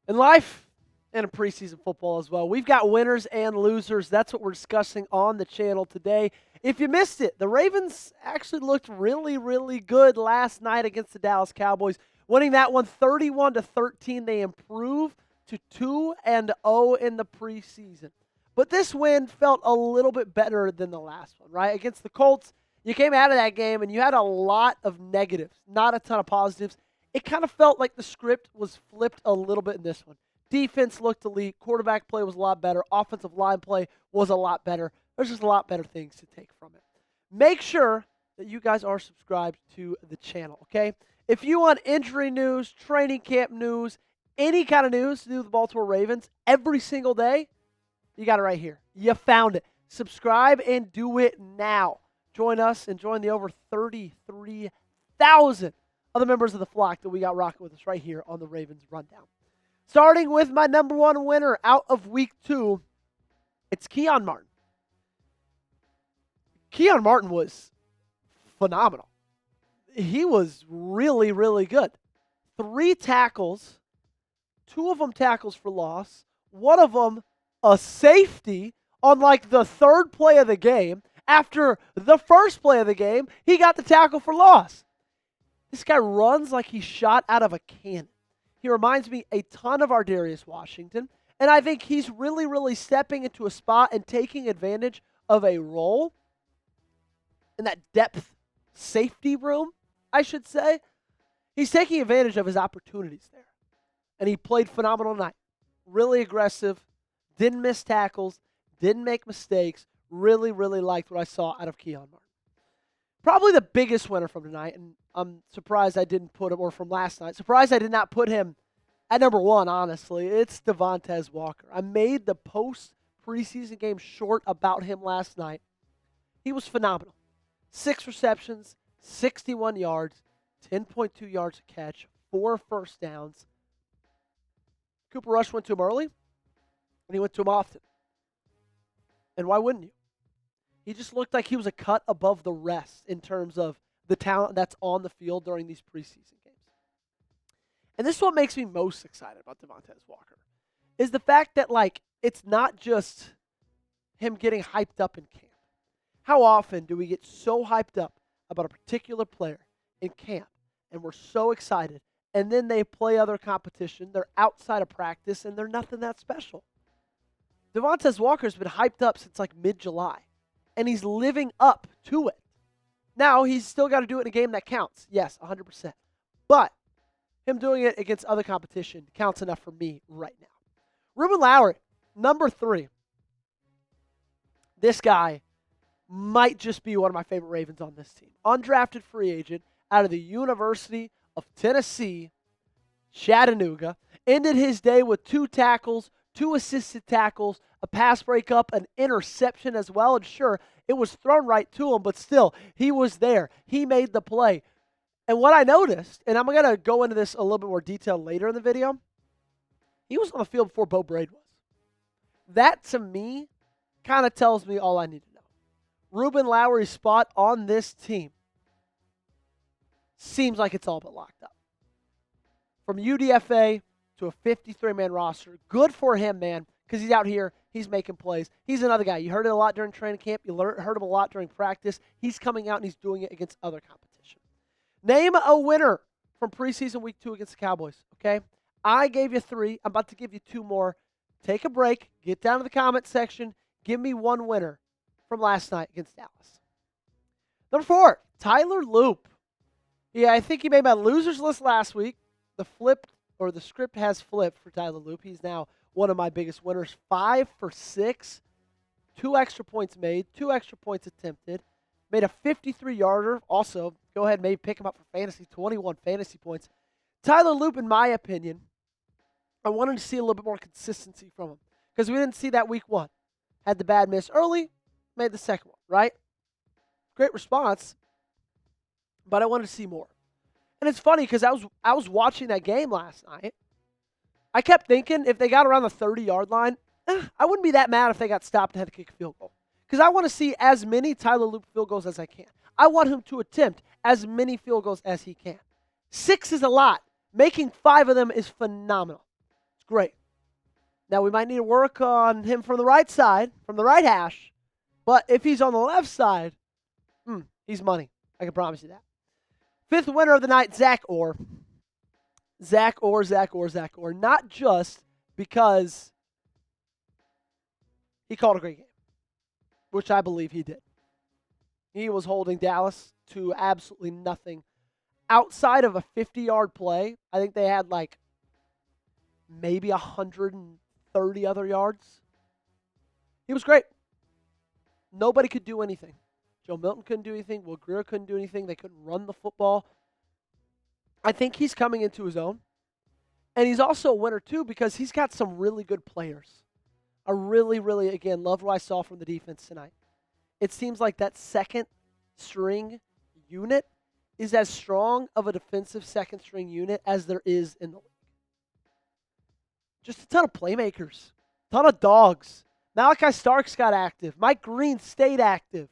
In life and in preseason football as well, we've got winners and losers. That's what we're discussing on the channel today. If you missed it, the Ravens actually looked really, really good last night against the Dallas Cowboys, winning that one 31-13. They improved to 2-0 in the preseason. But this win felt a little bit better than the last one, right? Against the Colts, you came out of that game and you had a lot of negatives, not a ton of positives. It kind of felt like the script was flipped a little bit in this one. Defense looked elite. Quarterback play was a lot better. Offensive line play was a lot better. There's just a lot better things to take from it. Make sure that you guys are subscribed to the channel, okay? If you want injury news, training camp news, any kind of news to do with the Baltimore Ravens every single day, you got it right here. You found it. Subscribe and do it now. Join us and join the over 33,000 other members of the flock that we got rocking with us right here on the Ravens Rundown. Starting with my number one winner out of week 2, it's Keyon Martin. Keyon Martin was phenomenal. He was really, really good. 3 tackles, 2 of them tackles for loss, one of them a safety on like the 3rd play of the game. After the 1st play of the game, he got the tackle for loss. This guy runs like he's shot out of a cannon. He reminds me a ton of our Darius Washington, and I think he's really, really stepping into a spot and taking advantage of a role in that depth safety room, I should say. He's taking advantage of his opportunities there, and he played phenomenal tonight. Really aggressive, didn't miss tackles, didn't make mistakes. Really, really liked what I saw out of Keyon Martin. Probably the biggest winner from tonight, and I'm surprised I didn't put him, or from last night, surprised I did not put him at number 1, honestly. It's Devontez Walker. I made the post-preseason game short about him last night. He was phenomenal. 6 receptions, 61 yards, 10.2 yards a catch, 4 first downs. Cooper Rush went to him early, and he went to him often. And why wouldn't you? He just looked like he was a cut above the rest in terms of the talent that's on the field during these preseason games. And this is what makes me most excited about Devontez Walker, is the fact that, like, it's not just him getting hyped up in camp. How often do we get so hyped up about a particular player in camp, and we're so excited, and then they play other competition, they're outside of practice, and they're nothing that special? Devontez Walker's been hyped up since like mid-July, and he's living up to it. Now, he's still got to do it in a game that counts. Yes, 100%. But him doing it against other competition counts enough for me right now. Reuben Lowery, number 3. This guy might just be one of my favorite Ravens on this team. Undrafted free agent out of the University of Tennessee, Chattanooga. Ended his day with 2 tackles, 2 assisted tackles, a pass breakup, an interception as well. And sure, it was thrown right to him, but still, he was there. He made the play. And what I noticed, and I'm going to go into this a little bit more detail later in the video, he was on the field before Bo Braid was. That, to me, kind of tells me all I need to know. Reuben Lowery's spot on this team seems like it's all but locked up. From UDFA to a 53-man roster. Good for him, man, because he's out here. He's making plays. He's another guy. You heard it a lot during training camp. You heard him a lot during practice. He's coming out and he's doing it against other competition. Name a winner from preseason week 2 against the Cowboys, okay? I gave you 3. I'm about to give you 2 more. Take a break. Get down to the comment section. Give me 1 winner from last night against Dallas. Number 4, Tyler Loop. Yeah, I think he made my losers list last week. The script has flipped for Tyler Loop. He's now one of my biggest winners. 5 for 6. 2 extra points made. 2 extra points attempted. Made a 53-yarder. Also, go ahead and maybe pick him up for fantasy. 21 fantasy points. Tyler Loop, in my opinion, I wanted to see a little bit more consistency from him, because we didn't see that week 1. Had the bad miss early. Made the second one, right? Great response. But I wanted to see more. And it's funny because I was watching that game last night. I kept thinking if they got around the 30-yard line, I wouldn't be that mad if they got stopped and had to kick a field goal. Because I want to see as many Tyler Loop field goals as I can. I want him to attempt as many field goals as he can. 6 is a lot. Making 5 of them is phenomenal. It's great. Now, we might need to work on him from the right side, from the right hash. But if he's on the left side, he's money. I can promise you that. Fifth winner of the night, Zach Orr. Zach Orr. Not just because he called a great game, which I believe he did. He was holding Dallas to absolutely nothing. Outside of a 50-yard play, I think they had like maybe 130 other yards. He was great. Nobody could do anything. Joe Milton couldn't do anything. Will Grier couldn't do anything. They couldn't run the football. I think he's coming into his own. And he's also a winner, too, because he's got some really good players. I really, really, again, loved what I saw from the defense tonight. It seems like that second-string unit is as strong of a defensive second-string unit as there is in the league. Just a ton of playmakers. Ton of dogs. Malachi Starks got active. Mike Green stayed active.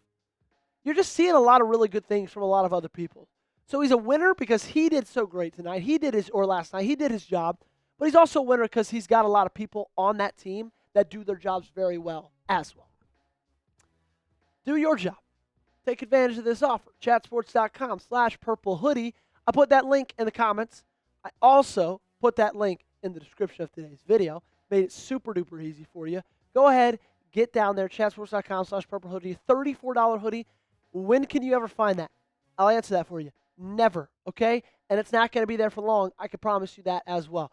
You're just seeing a lot of really good things from a lot of other people. So he's a winner because he did so great tonight. Last night. He did his job. But he's also a winner because he's got a lot of people on that team that do their jobs very well as well. Do your job. Take advantage of this offer. Chatsports.com/purple hoodie. I put that link in the comments. I also put that link in the description of today's video. Made it super duper easy for you. Go ahead, get down there, chatsports.com/purple hoodie. $34 hoodie. When can you ever find that? I'll answer that for you. Never, okay? And it's not going to be there for long. I can promise you that as well.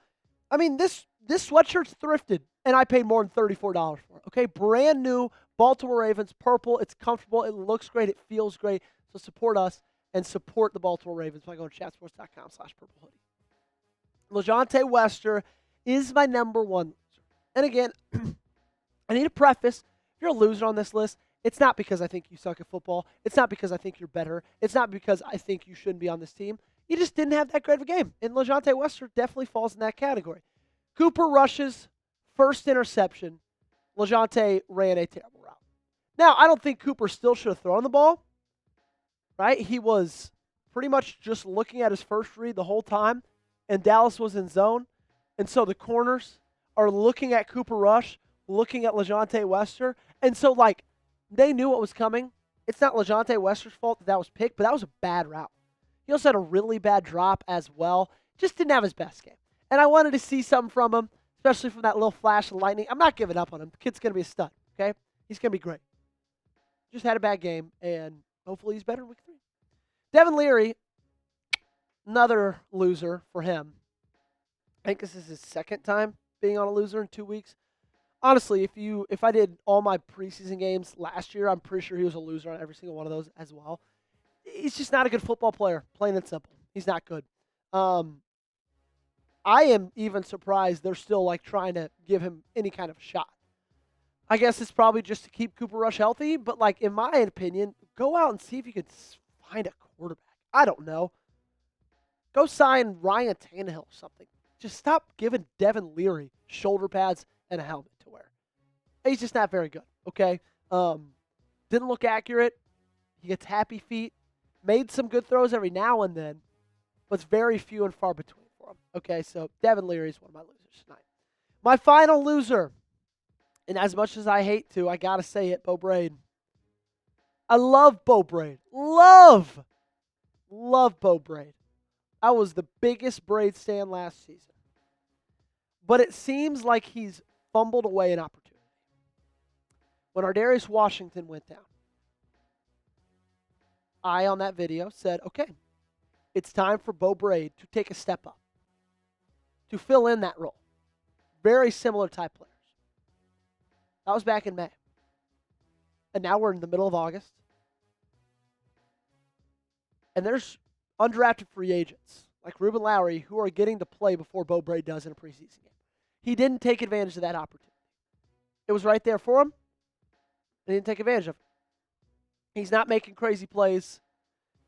I mean, this sweatshirt's thrifted, and I paid more than $34 for it, okay? Brand new Baltimore Ravens, purple. It's comfortable. It looks great. It feels great. So support us and support the Baltimore Ravens by going to chatsports.com/purple hoodie. LeJohntay Wester is my number one loser. And again, I need to preface, if you're a loser on this list, it's not because I think you suck at football. It's not because I think you're better. It's not because I think you shouldn't be on this team. You just didn't have that great of a game. And LeJohntay Wester definitely falls in that category. Cooper Rush's first interception. LeJohntay ran a terrible route. Now, I don't think Cooper still should have thrown the ball, right? He was pretty much just looking at his first read the whole time, and Dallas was in zone. And so the corners are looking at Cooper Rush, looking at LeJohntay Wester. And so, they knew what was coming. It's not LeJohntay Wester's fault that was picked, but that was a bad route. He also had a really bad drop as well. Just didn't have his best game. And I wanted to see something from him, especially from that little flash of lightning. I'm not giving up on him. The kid's going to be a stud, okay? He's going to be great. Just had a bad game, and hopefully he's better in week 3. Devin Leary, another loser for him. I think this is his second time being on a loser in 2 weeks. Honestly, if I did all my preseason games last year, I'm pretty sure he was a loser on every single one of those as well. He's just not a good football player, plain and simple. He's not good. I am even surprised they're still trying to give him any kind of shot. I guess it's probably just to keep Cooper Rush healthy, but in my opinion, go out and see if you can find a quarterback. I don't know. Go sign Ryan Tannehill or something. Just stop giving Devin Leary shoulder pads and a helmet to wear. He's just not very good, okay? Didn't look accurate. He gets happy feet. Made some good throws every now and then, but it's very few and far between for him. Okay, so Devin Leary is one of my losers tonight. My final loser, and as much as I hate to, I got to say it, Bo Braid. I love Bo Braid. Love Bo Braid. I was the biggest Braid stan last season. But it seems like he's fumbled away an opportunity. When Ardarius Washington went down, I, on that video, said, okay, it's time for Bo Braid to take a step up, to fill in that role. Very similar type players. That was back in May. And now we're in the middle of August. And there's undrafted free agents like Reuben Lowery who are getting to play before Bo Braid does in a preseason game. He didn't take advantage of that opportunity. It was right there for him. And he didn't take advantage of it. He's not making crazy plays.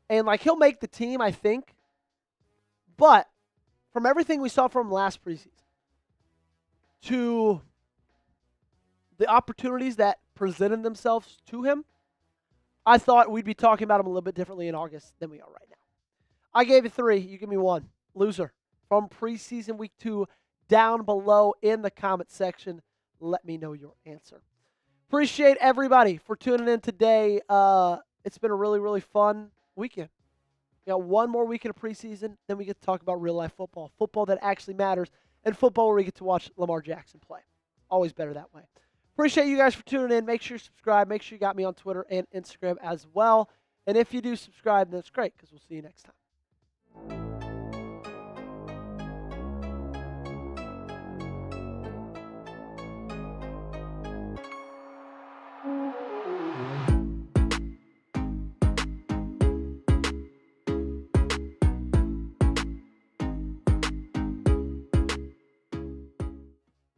And he'll make the team, I think. But from everything we saw from him last preseason to the opportunities that presented themselves to him, I thought we'd be talking about him a little bit differently in August than we are right now. I gave you 3. You give me 1. Loser. From preseason week 2, down below in the comment section. Let me know your answer. Appreciate everybody for tuning in today. It's been a really, really fun weekend. We got one more weekend of preseason, then we get to talk about real-life football that actually matters, and football where we get to watch Lamar Jackson play. Always better that way. Appreciate you guys for tuning in. Make sure you subscribe. Make sure you got me on Twitter and Instagram as well. And if you do subscribe, then that's great because we'll see you next time.